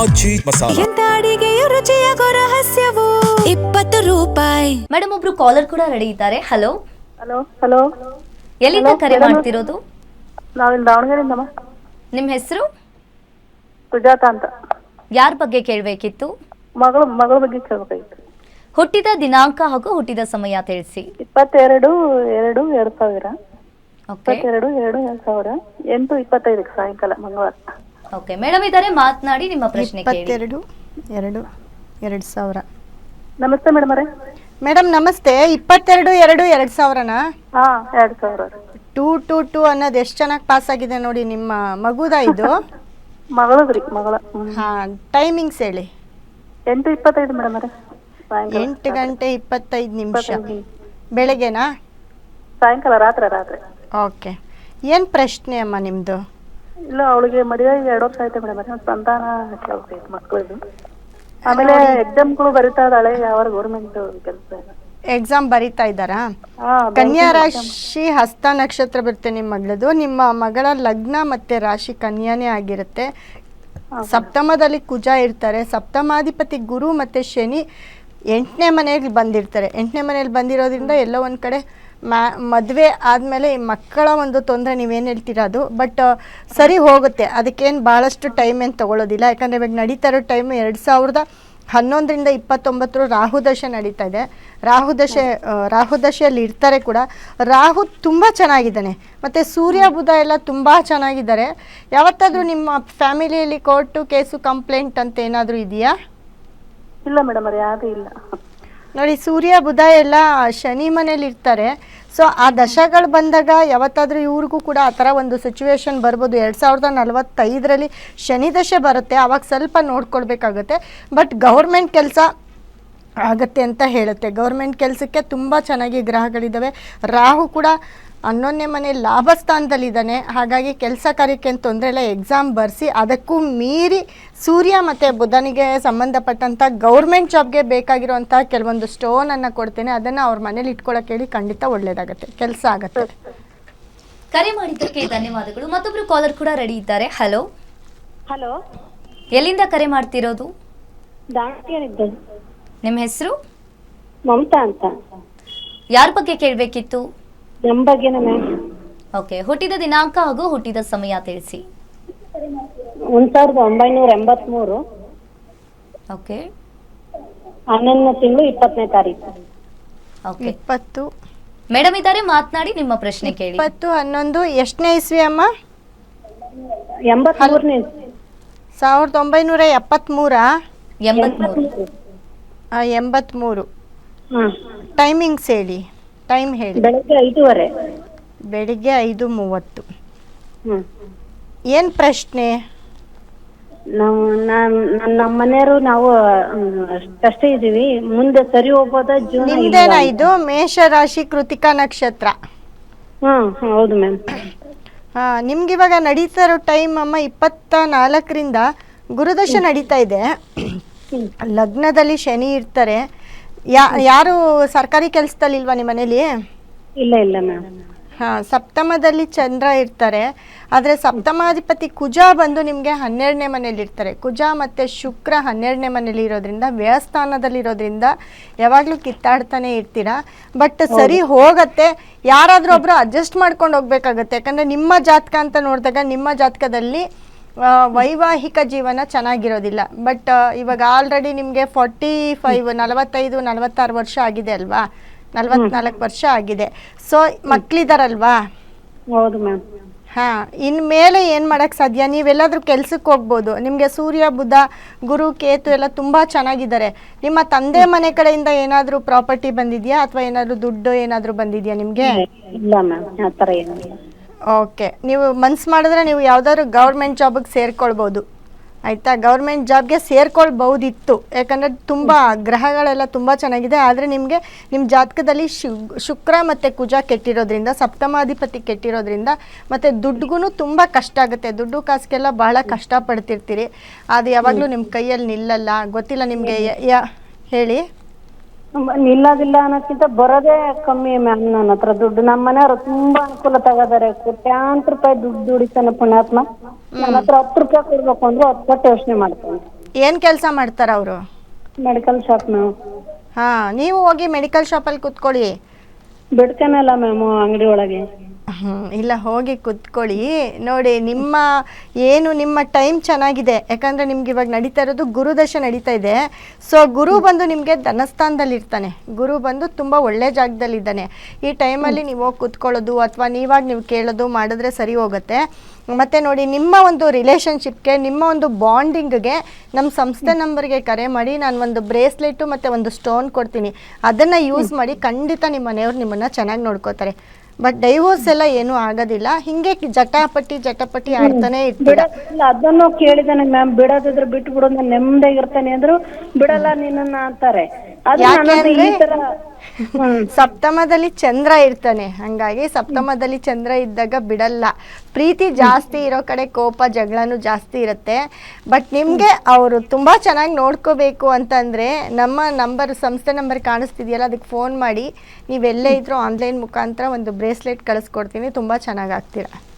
ಆಚಿ ಮಸಾಲ. ಎಂತ ಅಡಿಗೆಯ ರುಚಿಯಾಗೋ ರಹಸ್ಯವು 20 ರೂಪಾಯಿ. ಮೇಡಮ್ ಒಬ್ರು ಕಾಲರ್ ಕೂಡ ರೆಡಿ ಇದ್ದಾರೆ. ಹಲೋ ಹಲೋ ಹಲೋ ಎಲ್ಲಿಂದ ಕರೆ ಮಾಡ್ತಿರೋದು? ನಾವಿಲ್ಲಿ ದಾವಣಗೆರೆಯಿಂದಮ್ಮ. ನಿಮ್ಮ ಹೆಸರು? ಸುಜಾತ ಅಂತ. ಯಾರ ಬಗ್ಗೆ ಕೇಳಬೇಕಿತ್ತು? ಮಗಳ ಬಗ್ಗೆ ಕೇಳಬೇಕಾಗಿತ್ತು. ಹುಟ್ಟಿದ ದಿನಾಂಕ ಹಾಗೂ ಹುಟ್ಟಿದ ಸಮಯ ತಿಳಿಸಿ. 22/2/2000. ಓಕೆ 22/2/2000 8:25 ಸಾಯಂಕಾಲ ಮಂಗಳವಾರ. ಓಕೆ ಮೇಡಮ್ ಇದ್ದಾರೆ, ಮಾತನಾಡಿ ನಿಮ್ಮ ಪ್ರಶ್ನೆ ಕೇಳಿ. 22/2/2000. ನಮಸ್ತೆ ಮೇಡಮ್ ಅವರೇ. ಮೇಡಮ್ ನಮಸ್ತೆ. 22/2/2000ನಾ? ಹಾ 2000. 222 ಅನ್ನೋದು ಎಷ್ಟು ಚೆನ್ನಾಗಿ ಪಾಸ್ ಆಗಿದೆ ನೋಡಿ. ನಿಮ್ಮ ಮಗುದ ಇದು? ಮಗಳದ್ರಿ ಮಗಳ. ಹಾ, ಟೈಮಿಂಗ್ಸ್ ಹೇಳಿ. 8:25 ಮೇಡಮ್ ಅವರೇ. 8 ಗಂಟೆ 25 ನಿಮಿಷ. ಬೆಳಗ್ಗೆನಾ? ಸಾಯಂಕಾಲ ರಾತ್ರಿ. ಓಕೆ. ಏನು ಪ್ರಶ್ನೆ ಅಮ್ಮ ನಿಮ್ಮದು? ಇಲ್ಲ, ಅವಳಿಗೆ ಮದುವೆ 2 ವರ್ಷ ಆಯ್ತು ಮೇಡಮ್ ಅವರೇ. ಸಂತಾನ ಕೇಳಬೇಕಾಗಿತ್ತು ಮಕ್ಕಳದು. ಆಮೇಲೆ ಎಕ್ಸಾಮ್ಗಳು ಬರೀತಾ ಇದ್ದಾಳೆ. ಯಾವ ಗೌರ್ಮೆಂಟ್ ಕೆಲಸ? ಎಕ್ಸಾಮ್ ಬರೀತಾ ಇದ್ದಾರಾ? ಕನ್ಯಾ ರಾಶಿ ಹಸ್ತ ನಕ್ಷತ್ರ ಬರುತ್ತೆ ನಿಮ್ಮ ಮಗಳದು. ನಿಮ್ಮ ಮಗಳ ಲಗ್ನ ಮತ್ತೆ ರಾಶಿ ಕನ್ಯಾನೇ ಆಗಿರುತ್ತೆ. ಸಪ್ತಮದಲ್ಲಿ ಕುಜ ಇರ್ತಾರೆ. ಸಪ್ತಮಾಧಿಪತಿ ಗುರು ಮತ್ತೆ ಶನಿ 8ನೇ ಮನೆಯಲ್ಲಿ ಬಂದಿರ್ತಾರೆ. 8ನೇ ಮನೆಯಲ್ಲಿ ಬಂದಿರೋದ್ರಿಂದ ಎಲ್ಲೋ ಒಂದು ಕಡೆ ಮದುವೆ ಆದಮೇಲೆ ಮಕ್ಕಳ ಒಂದು ತೊಂದರೆ ನೀವೇನು ಹೇಳ್ತೀರ ಅದು. ಬಟ್ ಸರಿ ಹೋಗುತ್ತೆ, ಅದಕ್ಕೇನು ಭಾಳಷ್ಟು ಟೈಮ್ ಏನು ತೊಗೊಳ್ಳೋದಿಲ್ಲ. ಯಾಕಂದರೆ ಇವಾಗ ನಡೀತಾ ಇರೋ ಟೈಮು 2011ರಿಂದ 29 ರಾಹುದಶೆ ನಡೀತಾ ಇದೆ. ರಾಹುದಶೆಯಲ್ಲಿ ಇರ್ತಾರೆ ಕೂಡ. ರಾಹು ತುಂಬ ಚೆನ್ನಾಗಿದ್ದಾನೆ, ಮತ್ತು ಸೂರ್ಯ ಬುಧ ಎಲ್ಲ ತುಂಬ ಚೆನ್ನಾಗಿದ್ದಾರೆ. ಯಾವತ್ತಾದರೂ ನಿಮ್ಮ ಫ್ಯಾಮಿಲಿಯಲ್ಲಿ ಕೋರ್ಟು ಕೇಸು ಕಂಪ್ಲೇಂಟ್ ಅಂತ ಏನಾದರೂ ಇದೆಯಾ? ಇಲ್ಲ ಮೇಡಮ್ ಅವ್ರೆ, ಯಾವುದು ಇಲ್ಲ ನೋಡಿ. ಸೂರ್ಯ ಬುಧ ಎಲ್ಲ ಶನಿ ಮನೇಲಿ ಇರ್ತಾರೆ. ಸೊ ಆ ದಶಗಳು ಬಂದಾಗ ಯಾವತ್ತಾದರೂ ಇವ್ರಿಗೂ ಕೂಡ ಆ ಥರ ಒಂದು ಸಿಚುವೇಶನ್ ಬರ್ಬೋದು. 2045ರಲ್ಲಿ ಶನಿ ದಶೆ ಬರುತ್ತೆ. ಆವಾಗ ಸ್ವಲ್ಪ ನೋಡ್ಕೊಳ್ಬೇಕಾಗುತ್ತೆ. ಬಟ್ ಗೌರ್ಮೆಂಟ್ ಕೆಲಸ ಆಗುತ್ತೆ ಅಂತ ಹೇಳುತ್ತೆ. ಗೌರ್ಮೆಂಟ್ ಕೆಲಸಕ್ಕೆ ತುಂಬ ಚೆನ್ನಾಗಿ ಗ್ರಹಗಳಿದ್ದಾವೆ. ರಾಹು ಕೂಡ 11ನೇ ಮನೆ ಲಾಭ ಸ್ಥಾನದಲ್ಲಿದ್ದಾನೆ. ಹಾಗಾಗಿ ಕೆಲಸ ಕಾರ್ಯಕ್ಕೆ ಏನು ತೊಂದರೆ ಇಲ್ಲ. ಎಕ್ಸಾಮ್ ಬರೆಸಿ, ಅದಕ್ಕೂ ಮೀರಿ ಸೂರ್ಯ ಮತ್ತು ಬುಧನಿಗೆ ಸಂಬಂಧಪಟ್ಟಂಥ ಗೌರ್ಮೆಂಟ್ ಜಾಬ್ಗೆ ಬೇಕಾಗಿರುವಂಥ ಕೆಲವೊಂದು ಸ್ಟೋನನ್ನು ಕೊಡ್ತೇನೆ. ಅದನ್ನು ಅವ್ರ ಮನೇಲಿ ಇಟ್ಕೊಳ್ಳೋಕೆ ಹೇಳಿ, ಖಂಡಿತ ಒಳ್ಳೆಯದಾಗುತ್ತೆ, ಕೆಲಸ ಆಗುತ್ತೆ. ಕರೆ ಮಾಡಿದ್ದಕ್ಕೆ ಧನ್ಯವಾದಗಳು. ಮತ್ತೊಬ್ರು ಕಾಲರ್ ಕೂಡ ರೆಡಿ ಇದ್ದಾರೆ. ಹಲೋ ಹಲೋ, ಎಲ್ಲಿಂದ ಕರೆ ಮಾಡ್ತಿರೋದು? ದಾವಣಗೆರೆಯಿಂದ. ನಿಮ್ಮ ಹೆಸರು? ಮಮತಾ ಅಂತ. ಯಾರ ಬಗ್ಗೆ ಕೇಳಬೇಕಿತ್ತು? ನಮ್ಮ ಬಗ್ಗೆನೇ ಮ್ಯಾಮ್. ಓಕೆ, ಹುಟ್ಟಿದ ದಿನಾಂಕ ಹಾಗೂ ಹುಟ್ಟಿದ ಸಮಯ ತಿಳಿಸಿ. 1983. ಓಕೆ 11ನೇ ತಿಂಗಳು 20ನೇ ತಾರೀಕು. ಓಕೆ 20 ಮೇಡಮ್ ಇದ್ದಾರೆ, ಮಾತನಾಡಿ ನಿಮ್ಮ ಪ್ರಶ್ನೆ ಕೇಳಿ. 2011 ಎಷ್ಟನೇ ಇಸ್ವಿ ಅಮ್ಮ? 83ನೇ. 1973? 83. 83. ಹಾಂ. ಟೈಮಿಂಗ್ಸ್ ಹೇಳಿ, ಟೈಮ್ ಹೇಳಿ. ಬೆಳಗ್ಗೆ 5:30. ಬೆಳಿಗ್ಗೆ 5:30. ಹ್ಞೂ. ಏನು ಪ್ರಶ್ನೆ? ನಮ್ಮ ಮನೆಯವರು ನಾವು ಅಷ್ಟೇ ಇದೀವಿ. ಮುಂದೆ ಸರಿ ಹೋಗೋದ ಜೀವನ? ನಿಮ್ದೇನಾ ಇದು? ಮೇಷ ರಾಶಿ, ಕೃತಿಕಾ ನಕ್ಷತ್ರ. ಹೌದು ಮ್ಯಾಮ್. ನಿಮ್ಗೆ ಇವಾಗ ನಡೀತಾ ಇರೋ ಟೈಮ್ ಅಮ್ಮ 24ರಿಂದ ಗುರುದಶೆ ನಡೀತಾ ಇದೆ. ಲಗ್ನದಲ್ಲಿ ಶನಿ ಇರ್ತಾರೆ. ಯಾರು ಸರ್ಕಾರಿ ಕೆಲಸದಲ್ಲಿ ಇಲ್ವಾ ನಿಮ್ಮ ಮನೇಲಿ? ಇಲ್ಲ ಮ್ಯಾಮ್. ಸಪ್ತಮದಲ್ಲಿ ಚಂದ್ರ ಇರ್ತಾರೆ. ಆದರೆ ಸಪ್ತಮಾಧಿಪತಿ ಕುಜ ಬಂದು ನಿಮಗೆ 12ನೇ ಮನೇಲಿ ಇರ್ತಾರೆ. ಕುಜ ಮತ್ತು ಶುಕ್ರ 12ನೇ ಮನೇಲಿ ಇರೋದ್ರಿಂದ, ವ್ಯಯಸ್ಥಾನದಲ್ಲಿರೋದ್ರಿಂದ ಯಾವಾಗಲೂ ಕಿತ್ತಾಡ್ತಾನೆ ಇರ್ತೀರಾ. ಬಟ್ ಸರಿ ಹೋಗತ್ತೆ. ಯಾರಾದರೂ ಒಬ್ಬರು ಅಡ್ಜಸ್ಟ್ ಮಾಡ್ಕೊಂಡು ಹೋಗ್ಬೇಕಾಗತ್ತೆ. ಯಾಕಂದರೆ ನಿಮ್ಮ ಜಾತಕ ಅಂತ ನೋಡಿದಾಗ ನಿಮ್ಮ ಜಾತಕದಲ್ಲಿ ವೈವಾಹಿಕ ಜೀವನ ಚೆನ್ನಾಗಿರೋದಿಲ್ಲ. ಬಟ್ ಇವಾಗ ಆಲ್ರೆಡಿ ನಿಮಗೆ 45-46 ವರ್ಷ ಆಗಿದೆ ಅಲ್ವಾ? 44 ವರ್ಷ ಆಗಿದೆ. ಸೊ ಮಕ್ಕಳಿದಾರಲ್ವಾ? ಹೌದು ಮ್ಯಾಮ್. ಇನ್ಮೇಲೆ ಏನು ಮಾಡೋಕ್ಕೆ ಸಾಧ್ಯ? ನೀವೆಲ್ಲಾದರೂ ಕೆಲ್ಸಕ್ಕೆ ಹೋಗ್ಬೋದು. ನಿಮಗೆ ಸೂರ್ಯ ಬುಧ ಗುರು ಕೇತು ಎಲ್ಲ ತುಂಬ ಚೆನ್ನಾಗಿದ್ದಾರೆ. ನಿಮ್ಮ ತಂದೆ ಮನೆ ಕಡೆಯಿಂದ ಏನಾದರೂ ಪ್ರಾಪರ್ಟಿ ಬಂದಿದೆಯಾ, ಅಥವಾ ಏನಾದರೂ ದುಡ್ಡು ಏನಾದರೂ ಬಂದಿದೆಯಾ ನಿಮಗೆ? ಇಲ್ಲ ಮ್ಯಾಮ್, ಆ ಥರ ಏನಿಲ್ಲ. ಓಕೆ, ನೀವು ಮನ್ಸು ಮಾಡಿದ್ರೆ ನೀವು ಯಾವುದಾದ್ರು ಗೌರ್ಮೆಂಟ್ ಜಾಬಿಗೆ ಸೇರ್ಕೊಳ್ಬೋದು. ಆಯಿತಾ? ಗೌರ್ಮೆಂಟ್ ಜಾಬ್ಗೆ ಸೇರ್ಕೊಳ್ಬಹುದಿತ್ತು. ಯಾಕಂದರೆ ತುಂಬ ಗ್ರಹಗಳೆಲ್ಲ ತುಂಬ ಚೆನ್ನಾಗಿದೆ. ಆದರೆ ನಿಮಗೆ ನಿಮ್ಮ ಜಾತಕದಲ್ಲಿ ಶುಕ್ರ ಮತ್ತು ಕುಜ ಕೆಟ್ಟಿರೋದ್ರಿಂದ, ಸಪ್ತಮಾಧಿಪತಿ ಕೆಟ್ಟಿರೋದ್ರಿಂದ, ಮತ್ತು ದುಡ್ಡುಗೂ ತುಂಬ ಕಷ್ಟ ಆಗುತ್ತೆ. ದುಡ್ಡು ಕಾಸಿಗೆಲ್ಲ ಬಹಳ ಕಷ್ಟಪಡ್ತಿರ್ತೀರಿ. ಅದು ಯಾವಾಗಲೂ ನಿಮ್ಮ ಕೈಯಲ್ಲಿ ನಿಲ್ಲಲ್ಲ. ಗೊತ್ತಿಲ್ಲ ನಿಮಗೆ. ಹೇಳಿ. ನಿಲ್ಲೋದಿಲ್ಲ ಅನ್ನೋಕ್ಕಿಂತ ಬರೋದೇ ಕಮ್ಮಿ ಮ್ಯಾಮ್. ನನ್ನ ಹತ್ರ ದುಡ್ಡು, ನಮ್ಮ ಮನೆಯವರು ತುಂಬಾ ಅನುಕೂಲ ತಗೋತಾರೆ. ಕೋಟ್ಯಾಂತರ ರೂಪಾಯಿ ದುಡ್ಡು ದುಡಿತಾನೆ ಪುಣ್ಯಾತ್ಮ. ನನ್ನ ಹತ್ರ 10 ರೂಪಾಯಿ ಕೊಡ್ಬೇಕು ಅಂದ್ರೆ 10 ಕೊಟ್ಟು ಯೋಚನೆ ಮಾಡ್ತೇನೆ. ಏನು ಕೆಲಸ ಮಾಡ್ತಾರೆ ಅವರು? Medical shop ma'am. ಹಾಂ, ನೀವು ಹೋಗಿ ಮೆಡಿಕಲ್ ಶಾಪಲ್ಲಿ ಕೂತ್ಕೊಳ್ಳಿ. ಬಿಡ್ತೇನಲ್ಲ ಮ್ಯಾಮ್ ಅಂಗಡಿ ಒಳಗೆ. ಇಲ್ಲ, ಹೋಗಿ ಕೂತ್ಕೊಳ್ಳಿ. ನೋಡಿ, ನಿಮ್ಮ ಟೈಮ್ ಚೆನ್ನಾಗಿದೆ. ಯಾಕಂದರೆ ನಿಮ್ಗೆ ಇವಾಗ ನಡೀತಾ ಇರೋದು ಗುರುದಶೆ ನಡೀತಾ ಇದೆ. ಸೊ ಗುರು ಬಂದು ನಿಮಗೆ ಧನಸ್ಥಾನದಲ್ಲಿ ಇರ್ತಾನೆ. ಗುರು ಬಂದು ತುಂಬ ಒಳ್ಳೆ ಜಾಗದಲ್ಲಿದ್ದಾನೆ. ಈ ಟೈಮಲ್ಲಿ ನೀವು ಹೋಗಿ ಕೂತ್ಕೊಳ್ಳೋದು ಅಥವಾ ನೀವು ಕೇಳೋದು ಮಾಡಿದ್ರೆ ಸರಿ ಹೋಗುತ್ತೆ. ಮತ್ತು ನೋಡಿ, ನಿಮ್ಮ ಒಂದು ರಿಲೇಷನ್ಶಿಪ್ಗೆ, ನಿಮ್ಮ ಒಂದು ಬಾಂಡಿಂಗ್ಗೆ ನಮ್ಮ ಸಂಸ್ಥೆ ನಂಬರ್ಗೆ ಕರೆ ಮಾಡಿ. ನಾನು ಒಂದು ಬ್ರೇಸ್ಲೆಟು ಮತ್ತು ಒಂದು ಸ್ಟೋನ್ ಕೊಡ್ತೀನಿ. ಅದನ್ನು ಯೂಸ್ ಮಾಡಿ ಖಂಡಿತ ನಿಮ್ಮ ಮನೆಯವ್ರು ನಿಮ್ಮನ್ನು ಚೆನ್ನಾಗಿ ನೋಡ್ಕೋತಾರೆ. ಬಟ್ ಡೈವೋರ್ಸ್ ಎಲ್ಲ ಏನೂ ಆಗೋದಿಲ್ಲ. ಹಿಂಗೆ ಜಟಾಪಟಿ ಆಡ್ತಾನೆ ಇರ್ತೀರ. ಅದನ್ನು ಕೇಳಿದಾನೆ ಮ್ಯಾಮ್, ಬಿಡೋದಿದ್ರೆ ಬಿಟ್ಟು ಬಿಡೋದು, ನಾನು ನೆಮ್ಮದಿಯಾಗಿರ್ತಾನೆ ಅಂದ್ರು ಬಿಡಲ್ಲ ನಿನ್ನ ಅಂತಾರೆ. ಸಪ್ತಮದಲ್ಲಿ ಚಂದ್ರ ಇರ್ತಾನೆ, ಹಂಗಾಗಿ ಸಪ್ತಮದಲ್ಲಿ ಚಂದ್ರ ಇದ್ದಾಗ ಬಿಡಲ್ಲ. ಪ್ರೀತಿ ಜಾಸ್ತಿ ಇರೋ ಕಡೆ ಕೋಪ ಜಗಳನೂ ಜಾಸ್ತಿ ಇರುತ್ತೆ. ಬಟ್ ನಿಮಗೆ ಅವರು ತುಂಬ ಚೆನ್ನಾಗಿ ನೋಡ್ಕೋಬೇಕು ಅಂತಂದರೆ ನಮ್ಮ ಸಂಸ್ಥೆ ನಂಬರ್ ಕಾಣಿಸ್ತಿದೆಯಲ್ಲ, ಅದಕ್ಕೆ ಫೋನ್ ಮಾಡಿ. ನೀವೆಲ್ಲೇ ಇದ್ರೂ ಆನ್ಲೈನ್ ಮುಖಾಂತರ ಒಂದು ಬ್ರೇಸ್ಲೆಟ್ ಕಳಿಸ್ಕೊಡ್ತೀನಿ. ತುಂಬ ಚೆನ್ನಾಗಿ ಆಗ್ತೀರಾ.